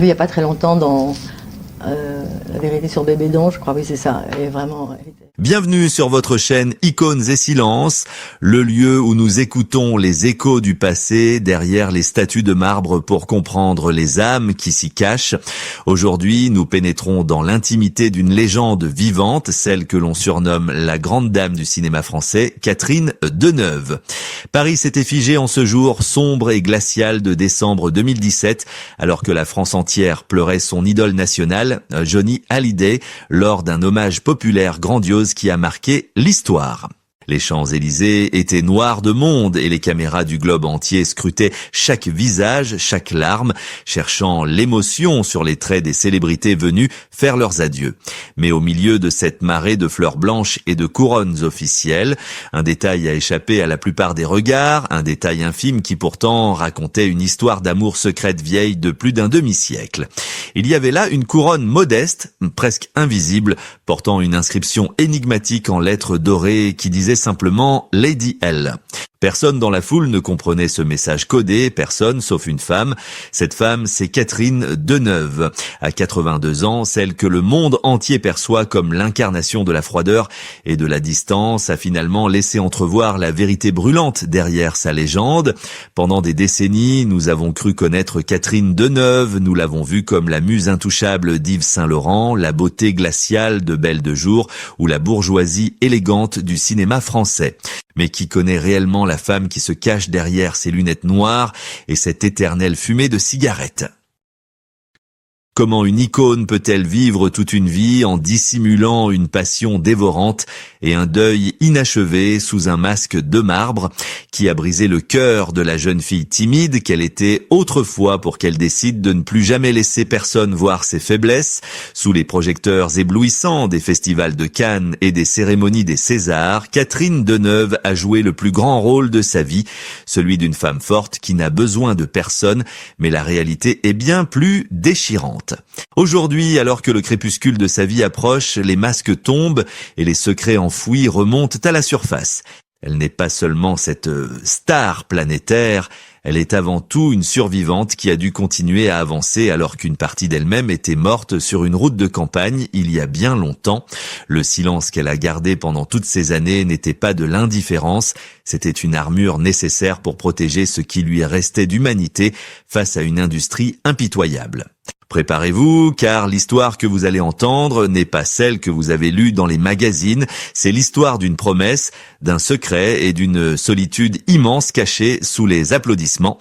Il n'y a pas très longtemps dans La vérité sur Bébé Don, je crois, oui c'est ça. Elle est vraiment... Bienvenue sur votre chaîne Icônes et Silences, le lieu où nous écoutons les échos du passé derrière les statues de marbre pour comprendre les âmes qui s'y cachent. Aujourd'hui, nous pénétrons dans l'intimité d'une légende vivante, celle que l'on surnomme la grande dame du cinéma français, Catherine Deneuve. Paris s'était figé en ce jour sombre et glacial de décembre 2017, alors que la France entière pleurait son idole nationale, Johnny Hallyday, lors d'un hommage populaire grandiose qui a marqué l'histoire. Les Champs-Élysées étaient noirs de monde et les caméras du globe entier scrutaient chaque visage, chaque larme, cherchant l'émotion sur les traits des célébrités venues faire leurs adieux. Mais au milieu de cette marée de fleurs blanches et de couronnes officielles, un détail a échappé à la plupart des regards, un détail infime qui pourtant racontait une histoire d'amour secrète vieille de plus d'un demi-siècle. Il y avait là une couronne modeste, presque invisible, portant une inscription énigmatique en lettres dorées qui disait simplement Lady L. Personne dans la foule ne comprenait ce message codé, personne sauf une femme. Cette femme, c'est Catherine Deneuve. À 82 ans, celle que le monde entier perçoit comme l'incarnation de la froideur et de la distance a finalement laissé entrevoir la vérité brûlante derrière sa légende. Pendant des décennies, nous avons cru connaître Catherine Deneuve, nous l'avons vue comme la muse intouchable d'Yves Saint-Laurent, la beauté glaciale de Belle de Jour ou la bourgeoisie élégante du cinéma français. Mais qui connaît réellement la femme qui se cache derrière ses lunettes noires et cette éternelle fumée de cigarette? Comment une icône peut-elle vivre toute une vie en dissimulant une passion dévorante et un deuil inachevé sous un masque de marbre qui a brisé le cœur de la jeune fille timide qu'elle était autrefois pour qu'elle décide de ne plus jamais laisser personne voir ses faiblesses sous les projecteurs éblouissants des festivals de Cannes et des cérémonies des Césars? Catherine Deneuve a joué le plus grand rôle de sa vie, celui d'une femme forte qui n'a besoin de personne, mais la réalité est bien plus déchirante. Aujourd'hui, alors que le crépuscule de sa vie approche, les masques tombent et les secrets enfouis remontent à la surface. Elle n'est pas seulement cette star planétaire, elle est avant tout une survivante qui a dû continuer à avancer alors qu'une partie d'elle-même était morte sur une route de campagne il y a bien longtemps. Le silence qu'elle a gardé pendant toutes ces années n'était pas de l'indifférence, c'était une armure nécessaire pour protéger ce qui lui restait d'humanité face à une industrie impitoyable. Préparez-vous, car l'histoire que vous allez entendre n'est pas celle que vous avez lue dans les magazines, c'est l'histoire d'une promesse, d'un secret et d'une solitude immense cachée sous les applaudissements.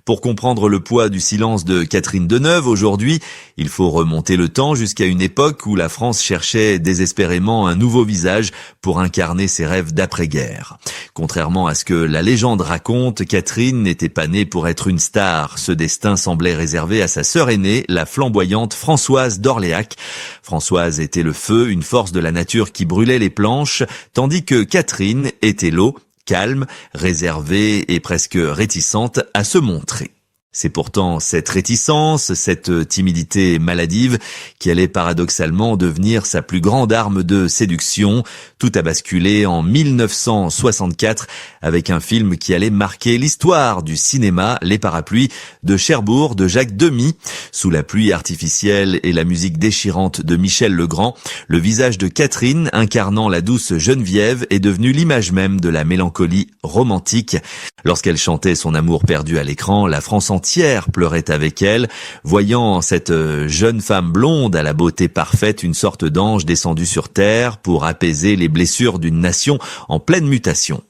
Pour comprendre le poids du silence de Catherine Deneuve aujourd'hui, il faut remonter le temps jusqu'à une époque où la France cherchait désespérément un nouveau visage pour incarner ses rêves d'après-guerre. Contrairement à ce que la légende raconte, Catherine n'était pas née pour être une star. Ce destin semblait réservé à sa sœur aînée, la flamboyante Françoise d'Orléac. Françoise était le feu, une force de la nature qui brûlait les planches, tandis que Catherine était l'eau, calme, réservée et presque réticente à se montrer. C'est pourtant cette réticence, cette timidité maladive qui allait paradoxalement devenir sa plus grande arme de séduction. Tout a basculé en 1964 avec un film qui allait marquer l'histoire du cinéma, Les Parapluies de Cherbourg de Jacques Demy. Sous la pluie artificielle et la musique déchirante de Michel Legrand, le visage de Catherine, incarnant la douce Geneviève, est devenu l'image même de la mélancolie romantique. Lorsqu'elle chantait son amour perdu à l'écran, la France entière pleurait avec elle, voyant en cette jeune femme blonde à la beauté parfaite une sorte d'ange descendu sur terre pour apaiser les blessures d'une nation en pleine mutation.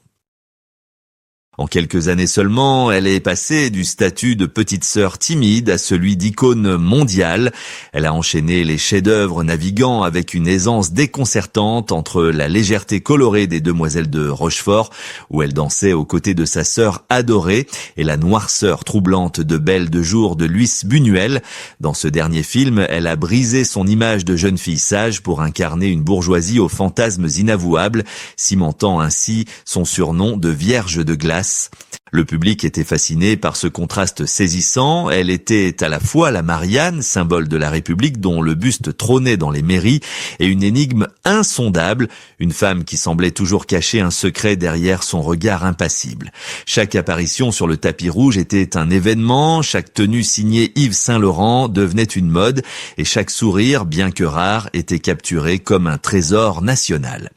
En quelques années seulement, elle est passée du statut de petite sœur timide à celui d'icône mondiale. Elle a enchaîné les chefs-d'œuvre naviguant avec une aisance déconcertante entre la légèreté colorée des Demoiselles de Rochefort, où elle dansait aux côtés de sa sœur adorée, et la noirceur troublante de Belle de Jour de Luis Buñuel. Dans ce dernier film, elle a brisé son image de jeune fille sage pour incarner une bourgeoisie aux fantasmes inavouables, cimentant ainsi son surnom de Vierge de glace masse. Le public était fasciné par ce contraste saisissant. Elle était à la fois la Marianne, symbole de la République dont le buste trônait dans les mairies, et une énigme insondable, une femme qui semblait toujours cacher un secret derrière son regard impassible. Chaque apparition sur le tapis rouge était un événement, chaque tenue signée Yves Saint-Laurent devenait une mode, et chaque sourire, bien que rare, était capturé comme un trésor national.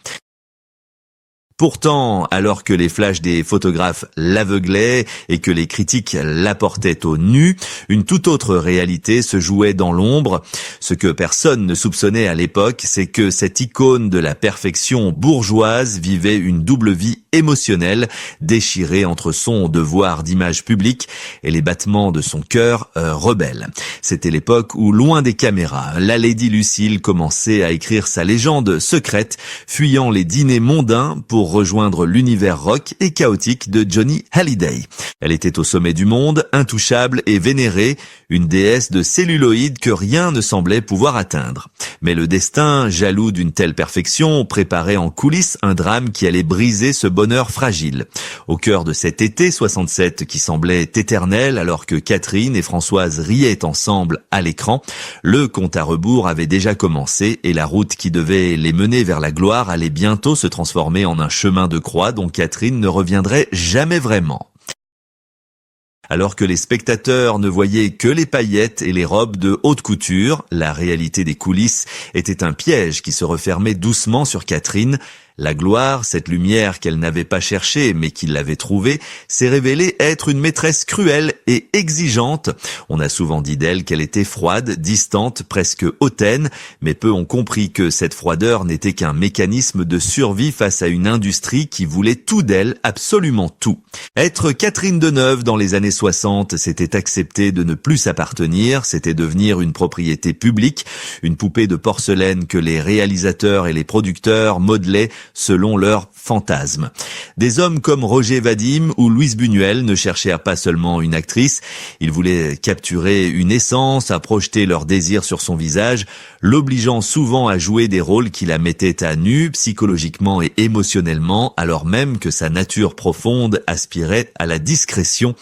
Pourtant, alors que les flashs des photographes l'aveuglaient et que les critiques l'apportaient au nu, une toute autre réalité se jouait dans l'ombre. Ce que personne ne soupçonnait à l'époque, c'est que cette icône de la perfection bourgeoise vivait une double vie émotionnelle, déchirée entre son devoir d'image publique et les battements de son cœur rebelle. C'était l'époque où, loin des caméras, la Lady Lucille commençait à écrire sa légende secrète, fuyant les dîners mondains pour rejoindre l'univers rock et chaotique de Johnny Hallyday. Elle était au sommet du monde, intouchable et vénérée, une déesse de celluloïd que rien ne semblait pouvoir atteindre. Mais le destin, jaloux d'une telle perfection, préparait en coulisses un drame qui allait briser ce bonheur fragile. Au cœur de cet été 67 qui semblait éternel alors que Catherine et Françoise riaient ensemble à l'écran, le compte à rebours avait déjà commencé et la route qui devait les mener vers la gloire allait bientôt se transformer en un chemin de croix dont Catherine ne reviendrait jamais vraiment. Alors que les spectateurs ne voyaient que les paillettes et les robes de haute couture, la réalité des coulisses était un piège qui se refermait doucement sur Catherine. La gloire, cette lumière qu'elle n'avait pas cherchée mais qui l'avait trouvée, s'est révélée être une maîtresse cruelle et exigeante. On a souvent dit d'elle qu'elle était froide, distante, presque hautaine, mais peu ont compris que cette froideur n'était qu'un mécanisme de survie face à une industrie qui voulait tout d'elle, absolument tout. Être Catherine Deneuve dans les années 60, c'était accepter de ne plus s'appartenir, c'était devenir une propriété publique, une poupée de porcelaine que les réalisateurs et les producteurs modelaient selon leurs fantasmes. Des hommes comme Roger Vadim ou Louise Buñuel ne cherchèrent pas seulement une actrice, ils voulaient capturer une essence, à projeter leur désir sur son visage, l'obligeant souvent à jouer des rôles qui la mettaient à nu, psychologiquement et émotionnellement, alors même que sa nature profonde aspirait à la discrétion.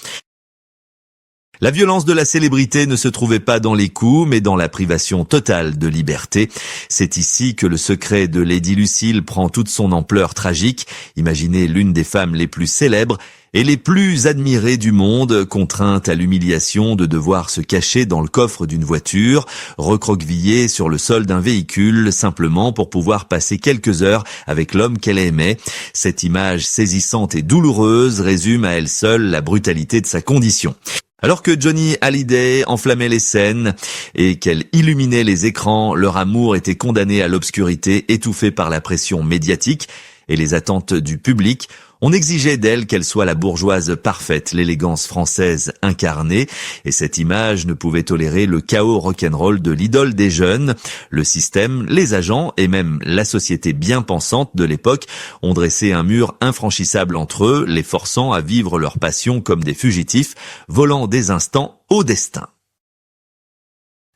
La violence de la célébrité ne se trouvait pas dans les coups, mais dans la privation totale de liberté. C'est ici que le secret de Lady Lucille prend toute son ampleur tragique. Imaginez l'une des femmes les plus célèbres et les plus admirées du monde, contrainte à l'humiliation de devoir se cacher dans le coffre d'une voiture, recroquevillée sur le sol d'un véhicule, simplement pour pouvoir passer quelques heures avec l'homme qu'elle aimait. Cette image saisissante et douloureuse résume à elle seule la brutalité de sa condition. Alors que Johnny Hallyday enflammait les scènes et qu'elle illuminait les écrans, leur amour était condamné à l'obscurité, étouffé par la pression médiatique et les attentes du public. On exigeait d'elle qu'elle soit la bourgeoise parfaite, l'élégance française incarnée, et cette image ne pouvait tolérer le chaos rock'n'roll de l'idole des jeunes. Le système, les agents et même la société bien pensante de l'époque ont dressé un mur infranchissable entre eux, les forçant à vivre leur passion comme des fugitifs, volant des instants au destin.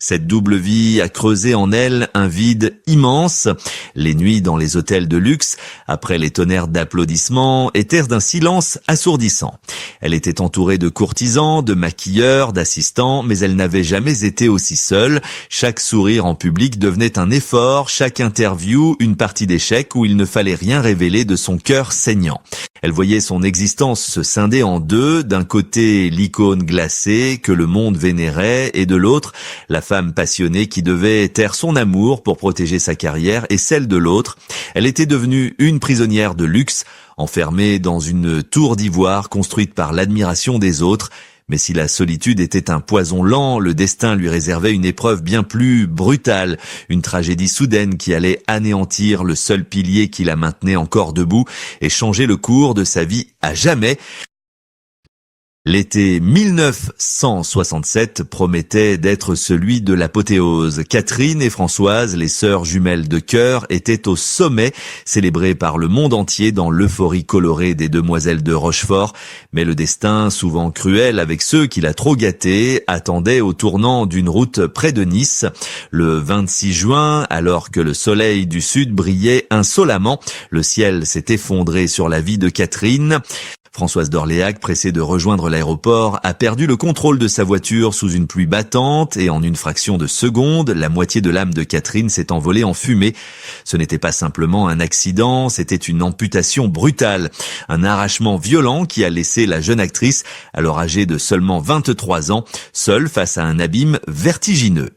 Cette double vie a creusé en elle un vide immense. Les nuits dans les hôtels de luxe, après les tonnerres d'applaudissements, étaient d'un silence assourdissant. Elle était entourée de courtisans, de maquilleurs, d'assistants, mais elle n'avait jamais été aussi seule. Chaque sourire en public devenait un effort, chaque interview une partie d'échec où il ne fallait rien révéler de son cœur saignant. Elle voyait son existence se scinder en deux, d'un côté l'icône glacée que le monde vénérait, et de l'autre la femme passionnée qui devait taire son amour pour protéger sa carrière et celle de l'autre. Elle était devenue une prisonnière de luxe, enfermée dans une tour d'ivoire construite par l'admiration des autres. Mais si la solitude était un poison lent, le destin lui réservait une épreuve bien plus brutale, une tragédie soudaine qui allait anéantir le seul pilier qui la maintenait encore debout et changer le cours de sa vie à jamais. L'été 1967 promettait d'être celui de l'apothéose. Catherine et Françoise, les sœurs jumelles de cœur, étaient au sommet, célébrées par le monde entier dans l'euphorie colorée des demoiselles de Rochefort. Mais le destin, souvent cruel avec ceux qui l'a trop gâtée, attendait au tournant d'une route près de Nice. Le 26 juin, alors que le soleil du sud brillait insolemment, le ciel s'est effondré sur la vie de Catherine. Françoise d'Orléac, pressée de rejoindre l'aéroport, a perdu le contrôle de sa voiture sous une pluie battante et en une fraction de seconde, la moitié de l'âme de Catherine s'est envolée en fumée. Ce n'était pas simplement un accident, c'était une amputation brutale. Un arrachement violent qui a laissé la jeune actrice, alors âgée de seulement 23 ans, seule face à un abîme vertigineux.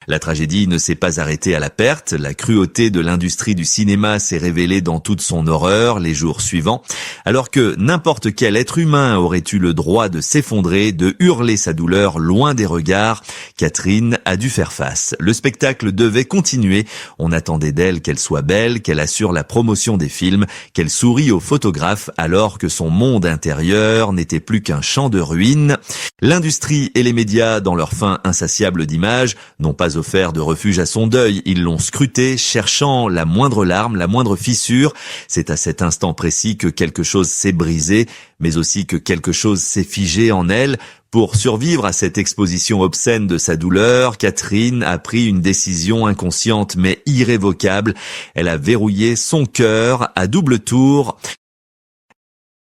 La tragédie ne s'est pas arrêtée à la perte. La cruauté de l'industrie du cinéma s'est révélée dans toute son horreur les jours suivants. Alors que n'importe quel être humain aurait eu le droit de s'effondrer, de hurler sa douleur loin des regards, Catherine a dû faire face. Le spectacle devait continuer. On attendait d'elle qu'elle soit belle, qu'elle assure la promotion des films, qu'elle sourie aux photographes alors que son monde intérieur n'était plus qu'un champ de ruines. L'industrie et les médias, dans leur faim insatiable d'images, n'ont pas offert de refuge à son deuil. Ils l'ont scruté, cherchant la moindre larme, la moindre fissure. C'est à cet instant précis que quelque chose s'est brisé, mais aussi que quelque chose s'est figé en elle. Pour survivre à cette exposition obscène de sa douleur, Catherine a pris une décision inconsciente mais irrévocable. Elle a verrouillé son cœur à double tour.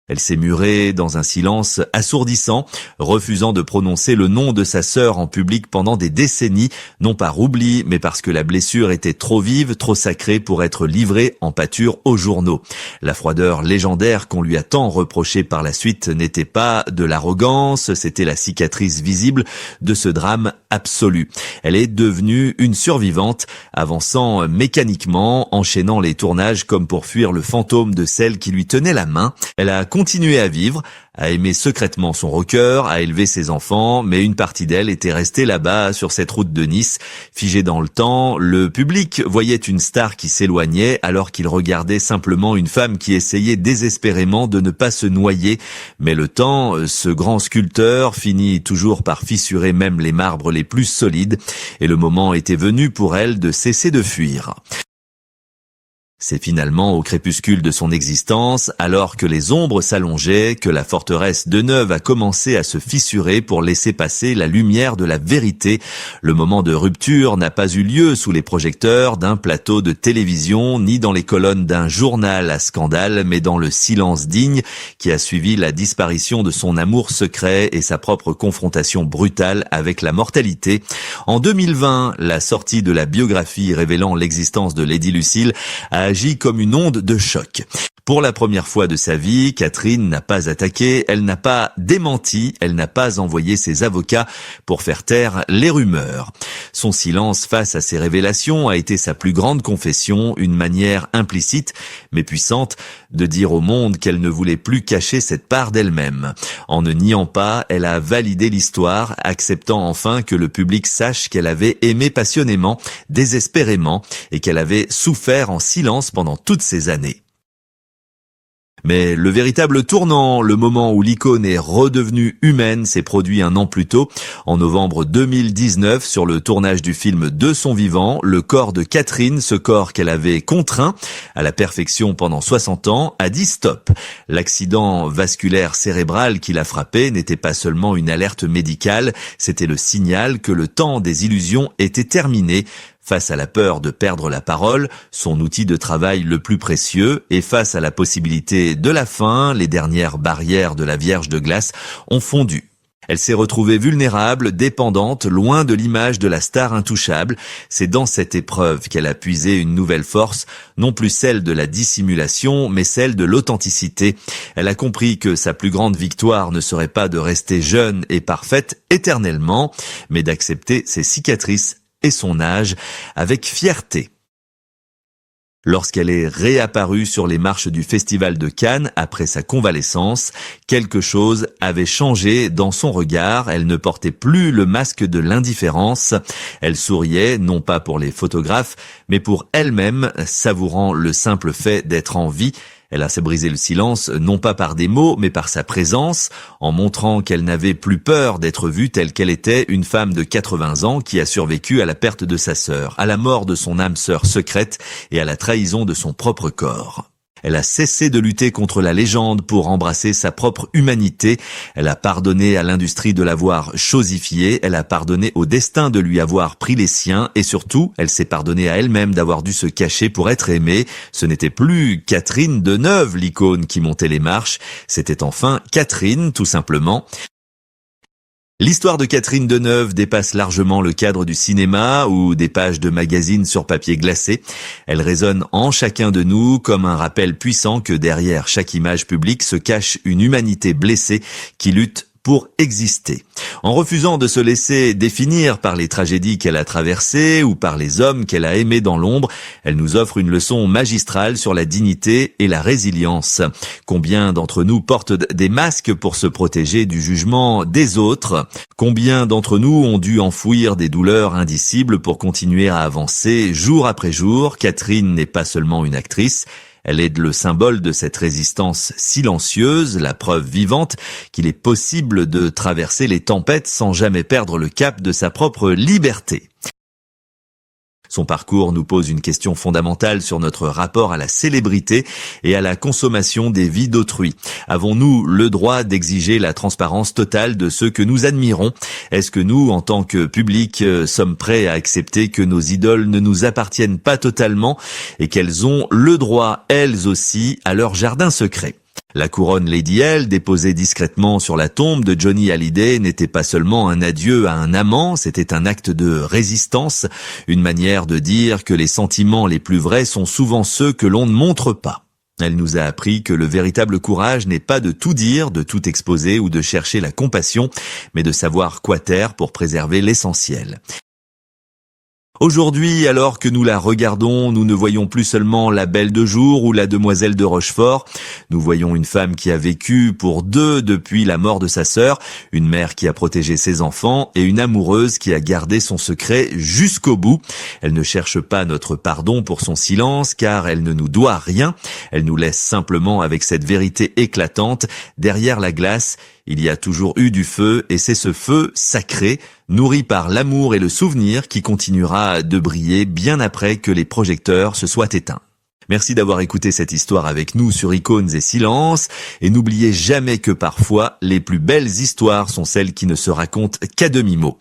Elle s'est murée dans un silence assourdissant, refusant de prononcer le nom de sa sœur en public pendant des décennies, non par oubli, mais parce que la blessure était trop vive, trop sacrée pour être livrée en pâture aux journaux. La froideur légendaire qu'on lui a tant reprochée par la suite n'était pas de l'arrogance, c'était la cicatrice visible de ce drame absolu. Elle est devenue une survivante, avançant mécaniquement, enchaînant les tournages comme pour fuir le fantôme de celle qui lui tenait la main. Elle a continué à vivre, à aimer secrètement son rocker, à élever ses enfants, mais une partie d'elle était restée là-bas sur cette route de Nice, figée dans le temps. Le public voyait une star qui s'éloignait alors qu'il regardait simplement une femme qui essayait désespérément de ne pas se noyer. Mais le temps, ce grand sculpteur, finit toujours par fissurer même les marbres les plus solides, et le moment était venu pour elle de cesser de fuir. C'est finalement au crépuscule de son existence, alors que les ombres s'allongeaient, que la forteresse de Neuve a commencé à se fissurer pour laisser passer la lumière de la vérité. Le moment de rupture n'a pas eu lieu sous les projecteurs d'un plateau de télévision, ni dans les colonnes d'un journal à scandale, mais dans le silence digne qui a suivi la disparition de son amour secret et sa propre confrontation brutale avec la mortalité. En 2020, la sortie de la biographie révélant l'existence de Lady Lucille a agi comme une onde de choc. Pour la première fois de sa vie, Catherine n'a pas attaqué, elle n'a pas démenti, elle n'a pas envoyé ses avocats pour faire taire les rumeurs. Son silence face à ces révélations a été sa plus grande confession, une manière implicite mais puissante de dire au monde qu'elle ne voulait plus cacher cette part d'elle-même. En ne niant pas, elle a validé l'histoire, acceptant enfin que le public sache qu'elle avait aimé passionnément, désespérément, et qu'elle avait souffert en silence pendant toutes ces années. Mais le véritable tournant, le moment où l'icône est redevenue humaine, s'est produit un an plus tôt, en novembre 2019, sur le tournage du film De son vivant. Le corps de Catherine, ce corps qu'elle avait contraint à la perfection pendant 60 ans, a dit stop. L'accident vasculaire cérébral qui l'a frappé n'était pas seulement une alerte médicale, c'était le signal que le temps des illusions était terminé. Face à la peur de perdre la parole, son outil de travail le plus précieux, et face à la possibilité de la fin, les dernières barrières de la Vierge de glace ont fondu. Elle s'est retrouvée vulnérable, dépendante, loin de l'image de la star intouchable. C'est dans cette épreuve qu'elle a puisé une nouvelle force, non plus celle de la dissimulation, mais celle de l'authenticité. Elle a compris que sa plus grande victoire ne serait pas de rester jeune et parfaite éternellement, mais d'accepter ses cicatrices et son âge avec fierté. Lorsqu'elle est réapparue sur les marches du Festival de Cannes après sa convalescence, quelque chose avait changé dans son regard. Elle ne portait plus le masque de l'indifférence. Elle souriait, non pas pour les photographes, mais pour elle-même, savourant le simple fait d'être en vie. Elle a brisé le silence, non pas par des mots, mais par sa présence, en montrant qu'elle n'avait plus peur d'être vue telle qu'elle était, une femme de 80 ans qui a survécu à la perte de sa sœur, à la mort de son âme sœur secrète et à la trahison de son propre corps. Elle a cessé de lutter contre la légende pour embrasser sa propre humanité. Elle a pardonné à l'industrie de l'avoir chosifiée. Elle a pardonné au destin de lui avoir pris les siens. Et surtout, elle s'est pardonnée à elle-même d'avoir dû se cacher pour être aimée. Ce n'était plus Catherine Deneuve, l'icône qui montait les marches. C'était enfin Catherine, tout simplement. L'histoire de Catherine Deneuve dépasse largement le cadre du cinéma ou des pages de magazines sur papier glacé. Elle résonne en chacun de nous comme un rappel puissant que derrière chaque image publique se cache une humanité blessée qui lutte pour exister. En refusant de se laisser définir par les tragédies qu'elle a traversées ou par les hommes qu'elle a aimés dans l'ombre, elle nous offre une leçon magistrale sur la dignité et la résilience. Combien d'entre nous portent des masques pour se protéger du jugement des autres? Combien d'entre nous ont dû enfouir des douleurs indicibles pour continuer à avancer jour après jour? Catherine n'est pas seulement une actrice, elle est le symbole de cette résistance silencieuse, la preuve vivante qu'il est possible de traverser les tempêtes sans jamais perdre le cap de sa propre liberté. Son parcours nous pose une question fondamentale sur notre rapport à la célébrité et à la consommation des vies d'autrui. Avons-nous le droit d'exiger la transparence totale de ceux que nous admirons? Est-ce que nous, en tant que public, sommes prêts à accepter que nos idoles ne nous appartiennent pas totalement et qu'elles ont le droit, elles aussi, à leur jardin secret? La couronne Lady L, déposée discrètement sur la tombe de Johnny Hallyday, n'était pas seulement un adieu à un amant, c'était un acte de résistance, une manière de dire que les sentiments les plus vrais sont souvent ceux que l'on ne montre pas. Elle nous a appris que le véritable courage n'est pas de tout dire, de tout exposer ou de chercher la compassion, mais de savoir quoi taire pour préserver l'essentiel. Aujourd'hui, alors que nous la regardons, nous ne voyons plus seulement la Belle de Jour ou la Demoiselle de Rochefort. Nous voyons une femme qui a vécu pour deux depuis la mort de sa sœur, une mère qui a protégé ses enfants et une amoureuse qui a gardé son secret jusqu'au bout. Elle ne cherche pas notre pardon pour son silence car elle ne nous doit rien. Elle nous laisse simplement avec cette vérité éclatante. Derrière la glace, il y a toujours eu du feu et c'est ce feu sacré, nourri par l'amour et le souvenir qui continuera de briller bien après que les projecteurs se soient éteints. Merci d'avoir écouté cette histoire avec nous sur Icônes et Silences et n'oubliez jamais que parfois les plus belles histoires sont celles qui ne se racontent qu'à demi-mot.